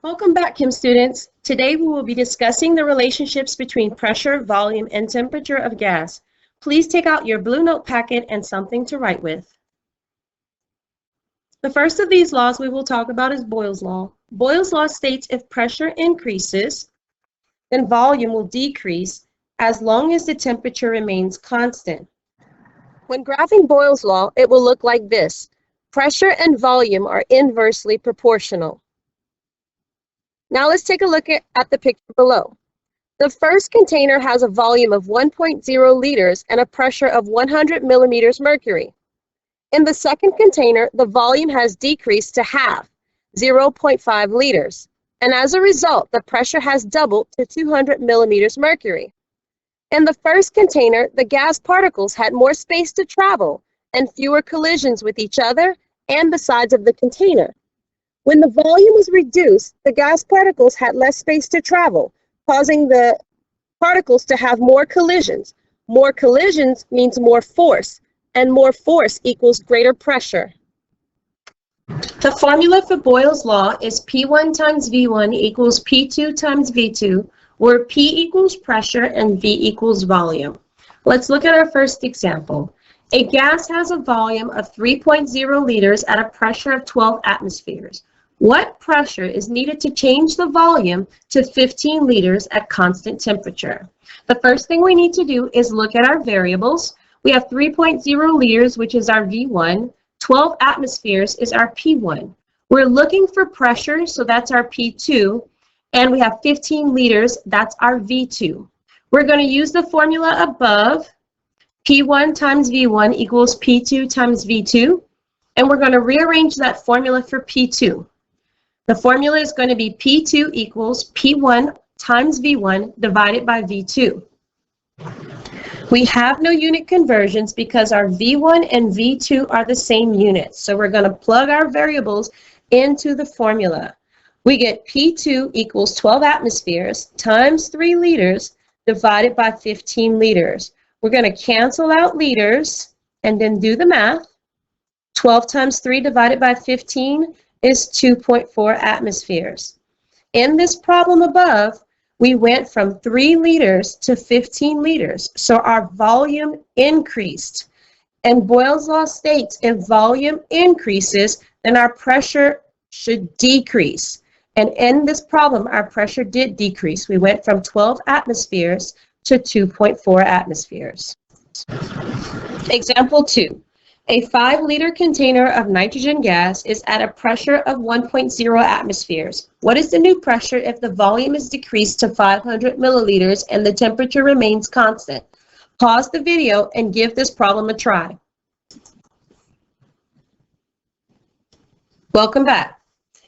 Welcome back, Chem students. Today we will be discussing the relationships between pressure, volume, and temperature of gas. Please take out your blue note packet and something to write with. The first of these laws we will talk about is Boyle's law. Boyle's law states if pressure increases, then volume will decrease as long as the temperature remains constant. When graphing Boyle's law, it will look like this. Pressure and volume are inversely proportional. Now let's take a look at the picture below. The first container has a volume of 1.0 liters and a pressure of 100 millimeters mercury. In the second container, the volume has decreased to half, 0.5 liters, and as a result, the pressure has doubled to 200 millimeters mercury. In the first container, the gas particles had more space to travel and fewer collisions with each other and the sides of the container. When the volume was reduced, the gas particles had less space to travel, causing the particles to have more collisions. More collisions means more force, and more force equals greater pressure. The formula for Boyle's law is P1 times V1 equals P2 times V2, where P equals pressure and V equals volume. Let's look at our first example. A gas has a volume of 3.0 liters at a pressure of 12 atmospheres. What pressure is needed to change the volume to 15 liters at constant temperature? The first thing we need to do is look at our variables. We have 3.0 liters, which is our V1. 12 atmospheres is our P1. We're looking for pressure, so that's our P2. And we have 15 liters, that's our V2. We're going to use the formula above. P1 times V1 equals P2 times V2. And we're going to rearrange that formula for P2. The formula is going to be P2 equals P1 times V1 divided by V2. We have no unit conversions because our V1 and V2 are the same units. So we're going to plug our variables into the formula. We get P2 equals 12 atmospheres times 3 liters divided by 15 liters. We're going to cancel out liters and then do the math. 12 times 3 divided by 15 is 2.4 atmospheres. In this problem above, we went from 3 liters to 15 liters, so our volume increased. And Boyle's law states if volume increases, then our pressure should decrease. And in this problem, our pressure did decrease. We went from 12 atmospheres to 2.4 atmospheres. Example 2. A 5-liter container of nitrogen gas is at a pressure of 1.0 atmospheres. What is the new pressure if the volume is decreased to 500 milliliters and the temperature remains constant? Pause the video and give this problem a try. Welcome back.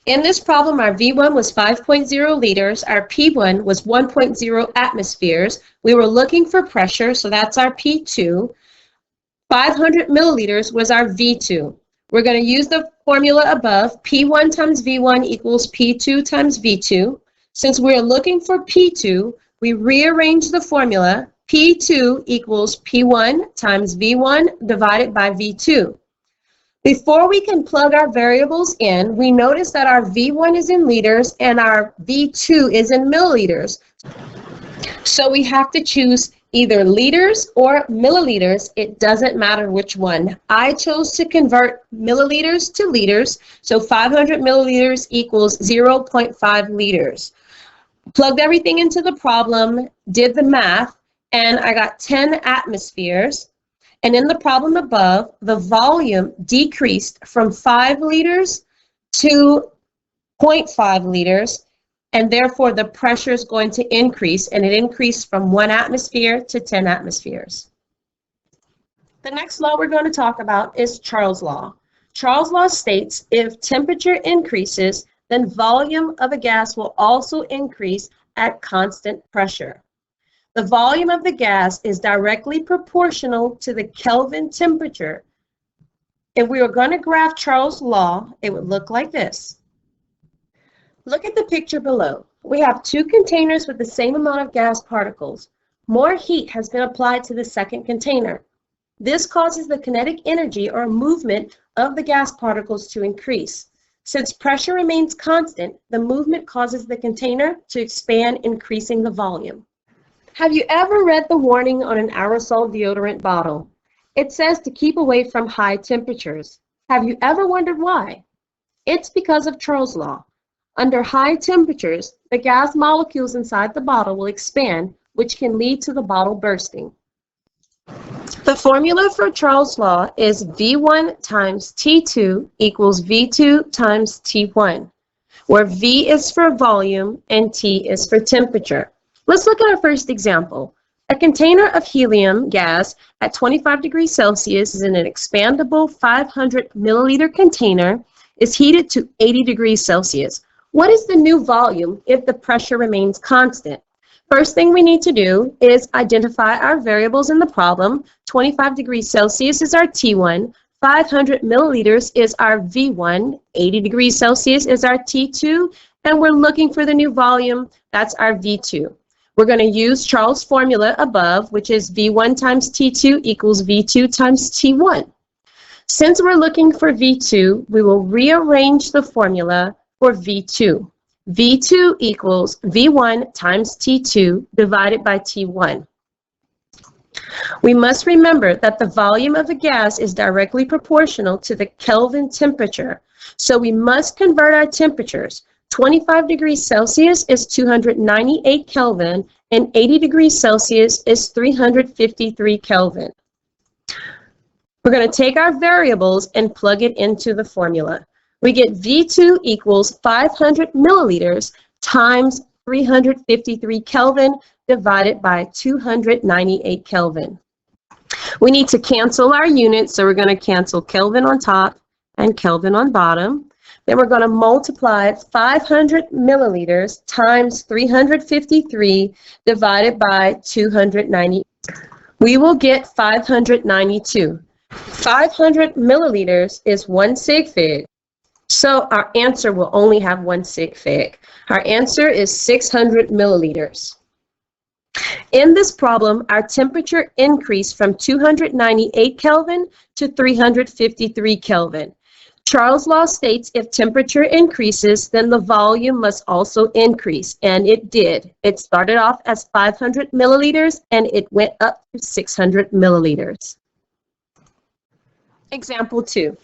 In this problem, our V1 was 5.0 liters, our P1 was 1.0 atmospheres. We were looking for pressure, so that's our P2. 500 milliliters was our V2. We're going to use the formula above. P1 times V1 equals P2 times V2. Since we're looking for P2, we rearrange the formula. P2 equals P1 times V1 divided by V2. Before we can plug our variables in, we notice that our V1 is in liters and our V2 is in milliliters. So we have to choose either liters or milliliters. It doesn't matter which one. I chose to convert milliliters to liters, so 500 milliliters equals 0.5 liters. Plugged everything into the problem, did the math, and I got 10 atmospheres. And in the problem above, the volume decreased from 5 liters to 0.5 liters. And therefore, the pressure is going to increase, and it increased from 1 atmosphere to 10 atmospheres. The next law we're going to talk about is Charles' law. Charles' law states if temperature increases, then volume of a gas will also increase at constant pressure. The volume of the gas is directly proportional to the Kelvin temperature. If we were going to graph Charles' law, it would look like this. Look at the picture below. We have 2 containers with the same amount of gas particles. More heat has been applied to the second container. This causes the kinetic energy or movement of the gas particles to increase. Since pressure remains constant, the movement causes the container to expand, increasing the volume. Have you ever read the warning on an aerosol deodorant bottle? It says to keep away from high temperatures. Have you ever wondered why? It's because of Charles' law. Under high temperatures, the gas molecules inside the bottle will expand, which can lead to the bottle bursting. The formula for Charles' law is V1 times T2 equals V2 times T1, where V is for volume and T is for temperature. Let's look at our first example. A container of helium gas at 25 degrees Celsius is in an expandable 500 milliliter container is heated to 80 degrees Celsius. What is the new volume if the pressure remains constant? First thing we need to do is identify our variables in the problem. 25 degrees Celsius is our T1, 500 milliliters is our V1, 80 degrees Celsius is our T2, and we're looking for the new volume, that's our V2. We're going to use Charles' formula above, which is V1 times T2 equals V2 times T1. Since we're looking for V2, we will rearrange the formula for V2. V2 equals V1 times T2 divided by T1. We must remember that the volume of a gas is directly proportional to the Kelvin temperature, so we must convert our temperatures. 25 degrees Celsius is 298 Kelvin, and 80 degrees Celsius is 353 Kelvin. We're going to take our variables and plug it into the formula. We get V2 equals 500 milliliters times 353 Kelvin divided by 298 Kelvin. We need to cancel our units, so we're going to cancel Kelvin on top and Kelvin on bottom. Then we're going to multiply 500 milliliters times 353 divided by 290. We will get 592. 500 milliliters is 1 sig fig. So our answer will only have 1 sig fig. Our answer is 600 milliliters. In this problem, our temperature increased from 298 Kelvin to 353 Kelvin. Charles' law states if temperature increases, then the volume must also increase, and it did. It started off as 500 milliliters, and it went up to 600 milliliters. Example 2.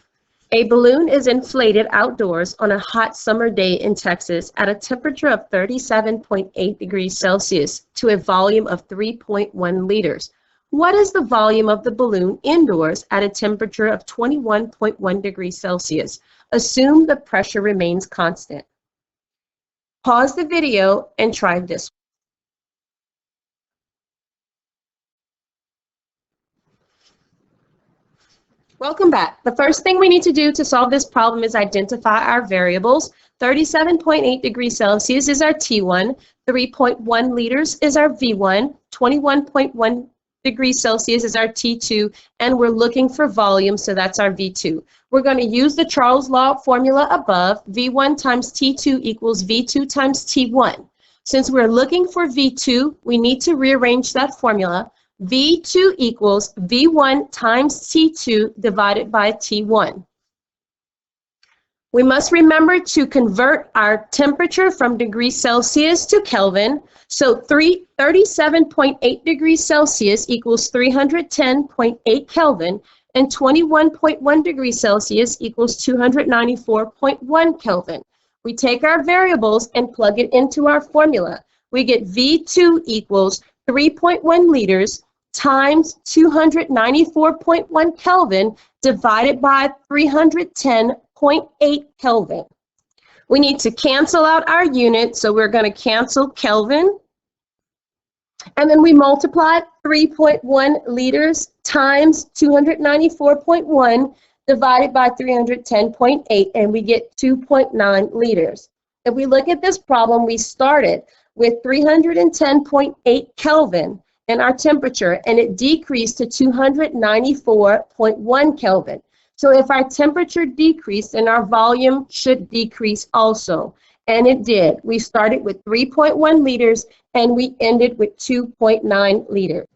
A balloon is inflated outdoors on a hot summer day in Texas at a temperature of 37.8 degrees Celsius to a volume of 3.1 liters. What is the volume of the balloon indoors at a temperature of 21.1 degrees Celsius? Assume the pressure remains constant. Pause the video and try this. Welcome back. The first thing we need to do to solve this problem is identify our variables. 37.8 degrees Celsius is our T1, 3.1 liters is our V1, 21.1 degrees Celsius is our T2, and we're looking for volume, so that's our V2. We're going to use the Charles' law formula above. V1 times T2 equals V2 times T1. Since we're looking for V2, we need to rearrange that formula. V2 equals V1 times T2 divided by T1. We must remember to convert our temperature from degrees Celsius to Kelvin. So 37.8 degrees Celsius equals 310.8 Kelvin, and 21.1 degrees Celsius equals 294.1 Kelvin. We take our variables and plug it into our formula. We get V2 equals 3.1 liters times 294.1 Kelvin divided by 310.8 Kelvin. We need to cancel out our units, so we're going to cancel Kelvin. And then we multiply 3.1 liters times 294.1 divided by 310.8, and we get 2.9 liters. If we look at this problem, we started with 310.8 Kelvin in our temperature, and it decreased to 294.1 Kelvin. So if our temperature decreased, then our volume should decrease also. And it did. We started with 3.1 liters, and we ended with 2.9 liters.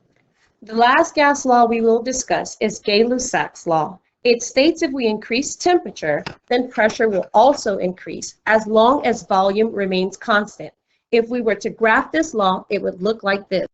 The last gas law we will discuss is Gay-Lussac's law. It states if we increase temperature, then pressure will also increase as long as volume remains constant. If we were to graph this law, it would look like this.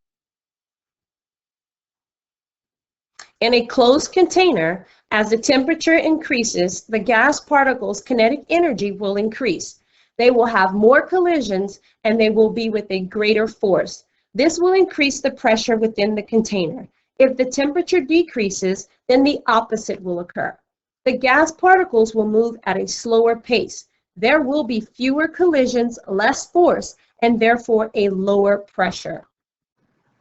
In a closed container, as the temperature increases, the gas particles' kinetic energy will increase. They will have more collisions and they will be with a greater force. This will increase the pressure within the container. If the temperature decreases, then the opposite will occur. The gas particles will move at a slower pace. There will be fewer collisions, less force, and therefore a lower pressure.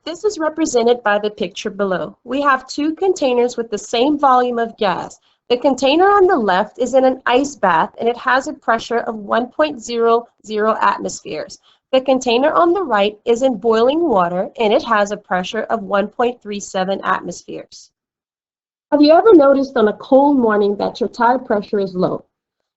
This is represented by the picture below. We have two containers with the same volume of gas. The container on the left is in an ice bath and it has a pressure of 1.00 atmospheres. The container on the right is in boiling water and it has a pressure of 1.37 atmospheres. Have you ever noticed on a cold morning that your tire pressure is low?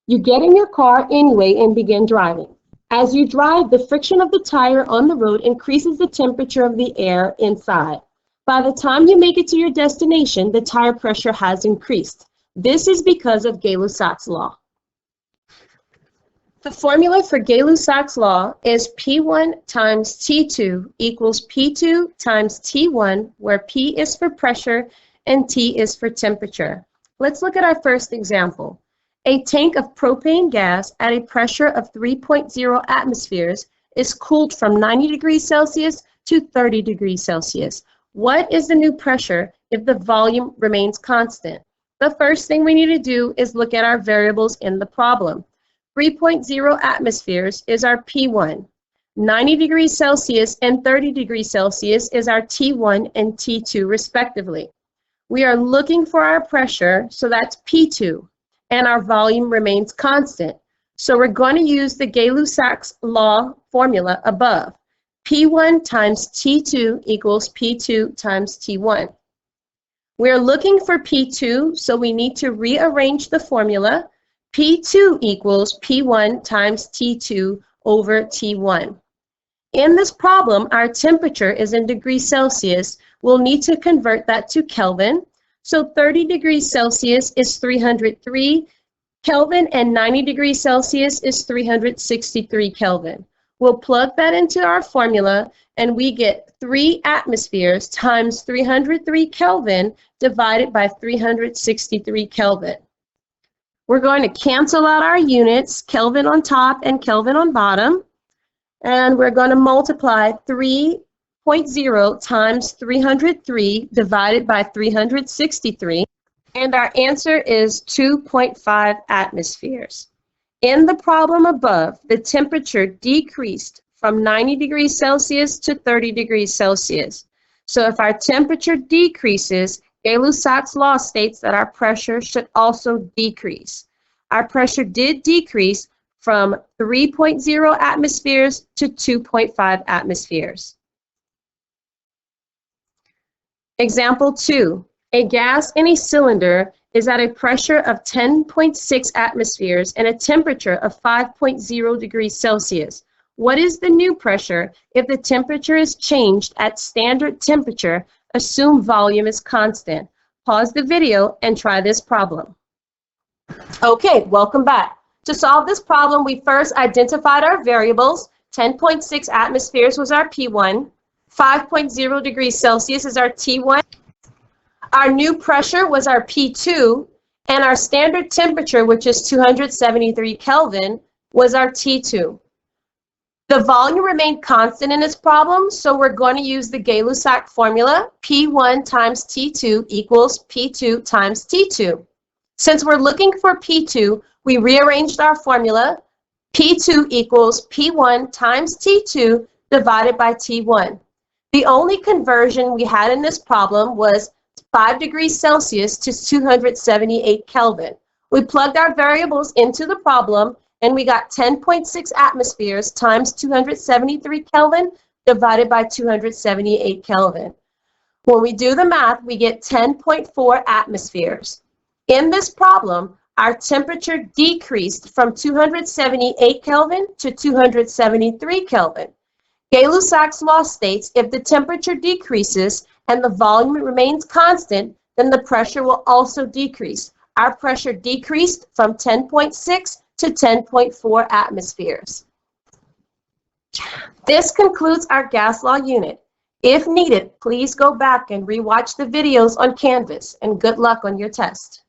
You get in your car anyway and begin driving. As you drive, the friction of the tire on the road increases the temperature of the air inside. By the time you make it to your destination, the tire pressure has increased. This is because of Gay-Lussac's law. The formula for Gay-Lussac's law is P1 times T2 equals P2 times T1, where P is for pressure and T is for temperature. Let's look at our first example. A tank of propane gas at a pressure of 3.0 atmospheres is cooled from 90 degrees Celsius to 30 degrees Celsius. What is the new pressure if the volume remains constant? The first thing we need to do is look at our variables in the problem. 3.0 atmospheres is our P1. 90 degrees Celsius and 30 degrees Celsius is our T1 and T2 respectively. We are looking for our pressure, so that's P2. And our volume remains constant. So we're going to use the Gay-Lussac's law formula above. P1 times T2 equals P2 times T1. We're looking for P2, so we need to rearrange the formula. P2 equals P1 times T2 over T1. In this problem, our temperature is in degrees Celsius. We'll need to convert that to Kelvin. So 30 degrees Celsius is 303 Kelvin and 90 degrees Celsius is 363 Kelvin. We'll plug that into our formula and we get 3 atmospheres times 303 Kelvin divided by 363 Kelvin. We're going to cancel out our units, Kelvin on top and Kelvin on bottom, and we're going to multiply 3.0 times 303 divided by 363, and our answer is 2.5 atmospheres. In the problem above, the temperature decreased from 90 degrees Celsius to 30 degrees Celsius. So if our temperature decreases, Gay-Lussac's law states that our pressure should also decrease. Our pressure did decrease from 3.0 atmospheres to 2.5 atmospheres. Example 2. A gas in a cylinder is at a pressure of 10.6 atmospheres and a temperature of 5.0 degrees Celsius. What is the new pressure if the temperature is changed at standard temperature? Assume volume is constant. Pause the video and try this problem. Okay, welcome back. To solve this problem, we first identified our variables. 10.6 atmospheres was our P1. 5.0 degrees Celsius is our T1. Our new pressure was our P2, and our standard temperature, which is 273 Kelvin, was our T2. The volume remained constant in this problem, so we're going to use the Gay-Lussac formula. P1 times T2 equals P2 times T2. Since we're looking for P2, we rearranged our formula. P2 equals P1 times T2 divided by T1. The only conversion we had in this problem was 5 degrees Celsius to 278 Kelvin. We plugged our variables into the problem and we got 10.6 atmospheres times 273 Kelvin divided by 278 Kelvin. When we do the math, we get 10.4 atmospheres. In this problem, our temperature decreased from 278 Kelvin to 273 Kelvin. Gay-Lussac's law states if the temperature decreases and the volume remains constant, then the pressure will also decrease. our pressure decreased from 10.6 to 10.4 atmospheres. This concludes our gas law unit. If needed, please go back and rewatch the videos on Canvas, and good luck on your test.